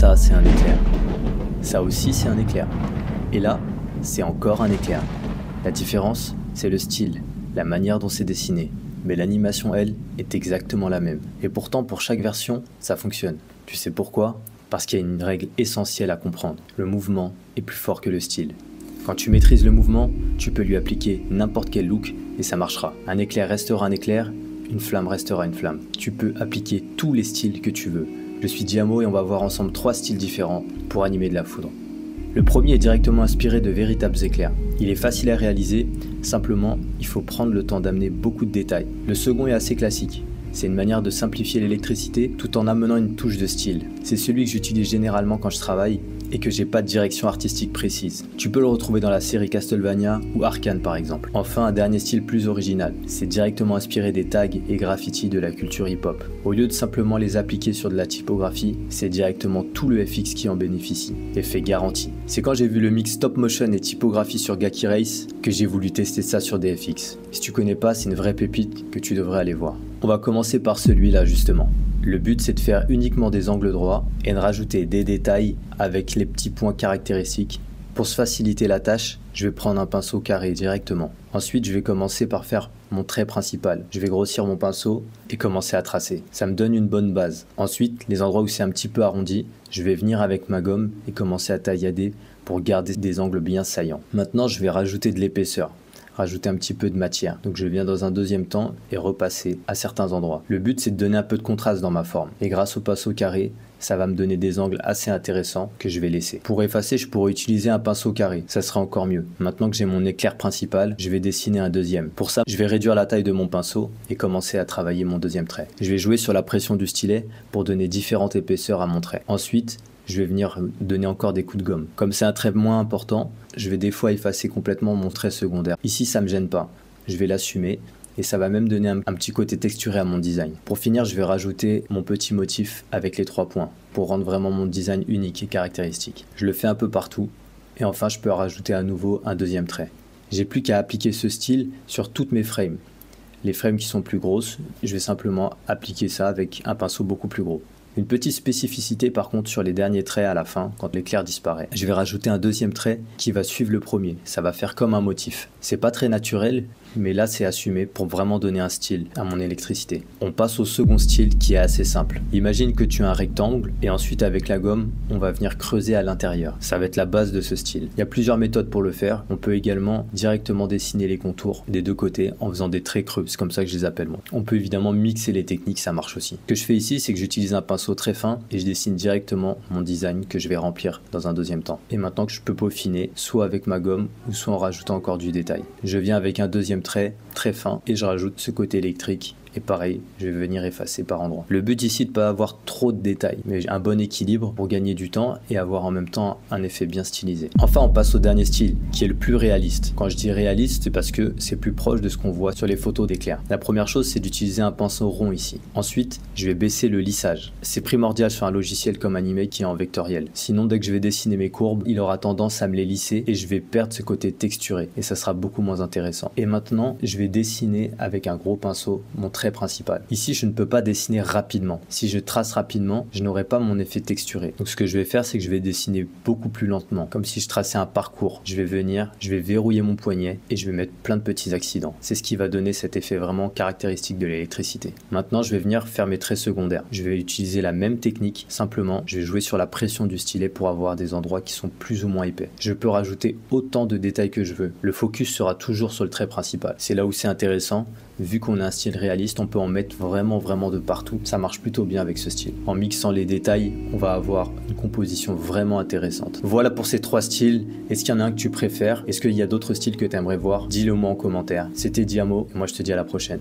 Ça, c'est un éclair. Ça aussi, c'est un éclair. Et là, c'est encore un éclair. La différence, c'est le style, la manière dont c'est dessiné. Mais l'animation, elle, est exactement la même. Et pourtant, pour chaque version, ça fonctionne. Tu sais pourquoi ? Parce qu'il y a une règle essentielle à comprendre. Le mouvement est plus fort que le style. Quand tu maîtrises le mouvement, tu peux lui appliquer n'importe quel look et ça marchera. Un éclair restera un éclair, une flamme restera une flamme. Tu peux appliquer tous les styles que tu veux. Je suis Diamo et on va voir ensemble 3 styles différents pour animer de la foudre. Le premier est directement inspiré de véritables éclairs. Il est facile à réaliser, simplement il faut prendre le temps d'amener beaucoup de détails. Le second est assez classique. C'est une manière de simplifier l'électricité tout en amenant une touche de style. C'est celui que j'utilise généralement quand je travaille et que j'ai pas de direction artistique précise. Tu peux le retrouver dans la série Castlevania ou Arcane par exemple. Enfin, un dernier style plus original. C'est directement inspiré des tags et graffitis de la culture hip-hop. Au lieu de simplement les appliquer sur de la typographie, c'est directement tout le FX qui en bénéficie. Effet garanti. C'est quand j'ai vu le mix stop motion et typographie sur Gaki Race que j'ai voulu tester ça sur des FX. Si tu connais pas, c'est une vraie pépite que tu devrais aller voir. On va commencer par celui-là justement. Le but c'est de faire uniquement des angles droits et de rajouter des détails avec les petits points caractéristiques. Pour se faciliter la tâche, je vais prendre un pinceau carré directement. Ensuite, je vais commencer par faire mon trait principal. Je vais grossir mon pinceau et commencer à tracer. Ça me donne une bonne base. Ensuite, les endroits où c'est un petit peu arrondi, je vais venir avec ma gomme et commencer à taillader pour garder des angles bien saillants. Maintenant, je vais rajouter de l'épaisseur. Rajouter un petit peu de matière. Donc je viens dans un deuxième temps et repasser à certains endroits. Le but c'est de donner un peu de contraste dans ma forme. Et grâce au pinceau carré, ça va me donner des angles assez intéressants que je vais laisser. Pour effacer, je pourrais utiliser un pinceau carré. Ça sera encore mieux. Maintenant que j'ai mon éclair principal, je vais dessiner un deuxième. Pour ça, je vais réduire la taille de mon pinceau et commencer à travailler mon deuxième trait. Je vais jouer sur la pression du stylet pour donner différentes épaisseurs à mon trait. Ensuite, je vais venir donner encore des coups de gomme. Comme c'est un trait moins important, je vais des fois effacer complètement mon trait secondaire. Ici, ça me gêne pas. Je vais l'assumer et ça va même donner un petit côté texturé à mon design. Pour finir, je vais rajouter mon petit motif avec les 3 points pour rendre vraiment mon design unique et caractéristique. Je le fais un peu partout et enfin, je peux rajouter à nouveau un deuxième trait. J'ai plus qu'à appliquer ce style sur toutes mes frames. Les frames qui sont plus grosses, je vais simplement appliquer ça avec un pinceau beaucoup plus gros. Une petite spécificité par contre sur les derniers traits à la fin, quand l'éclair disparaît. Je vais rajouter un deuxième trait qui va suivre le premier. Ça va faire comme un motif. C'est pas très naturel, mais là c'est assumé pour vraiment donner un style à mon électricité. On passe au second style qui est assez simple. Imagine que tu as un rectangle et ensuite avec la gomme, on va venir creuser à l'intérieur. Ça va être la base de ce style. Il y a plusieurs méthodes pour le faire. On peut également directement dessiner les contours des deux côtés en faisant des traits creux. C'est comme ça que je les appelle moi. On peut évidemment mixer les techniques, ça marche aussi. Ce que je fais ici, c'est que j'utilise un pinceau très fin et je dessine directement mon design que je vais remplir dans un deuxième temps. Et maintenant que je peux peaufiner, soit avec ma gomme ou soit en rajoutant encore du détail. Je viens avec un deuxième trait très fin et je rajoute ce côté électrique. Et pareil, je vais venir effacer par endroits. Le but ici de ne pas avoir trop de détails, mais un bon équilibre pour gagner du temps et avoir en même temps un effet bien stylisé. Enfin, on passe au dernier style, qui est le plus réaliste. Quand je dis réaliste, c'est parce que c'est plus proche de ce qu'on voit sur les photos d'éclair. La première chose, c'est d'utiliser un pinceau rond ici. Ensuite, je vais baisser le lissage. C'est primordial sur un logiciel comme Animate qui est en vectoriel. Sinon, dès que je vais dessiner mes courbes, il aura tendance à me les lisser et je vais perdre ce côté texturé. Et ça sera beaucoup moins intéressant. Et maintenant, je vais dessiner avec un gros pinceau mon trait principal. Ici, je ne peux pas dessiner rapidement. Si je trace rapidement, je n'aurai pas mon effet texturé. Donc ce que je vais faire, c'est que je vais dessiner beaucoup plus lentement, comme si je traçais un parcours. Je vais venir, je vais verrouiller mon poignet et je vais mettre plein de petits accidents. C'est ce qui va donner cet effet vraiment caractéristique de l'électricité. Maintenant, je vais venir faire mes traits secondaires. Je vais utiliser la même technique, simplement, je vais jouer sur la pression du stylet pour avoir des endroits qui sont plus ou moins épais. Je peux rajouter autant de détails que je veux. Le focus sera toujours sur le trait principal. C'est là où c'est intéressant. Vu qu'on a un style réaliste, on peut en mettre vraiment de partout. Ça marche plutôt bien avec ce style. En mixant les détails, on va avoir une composition vraiment intéressante. Voilà pour ces 3 styles. Est-ce qu'il y en a un que tu préfères? Est-ce qu'il y a d'autres styles que tu aimerais voir? Dis-le moi en commentaire. C'était Diamo et moi je te dis à la prochaine.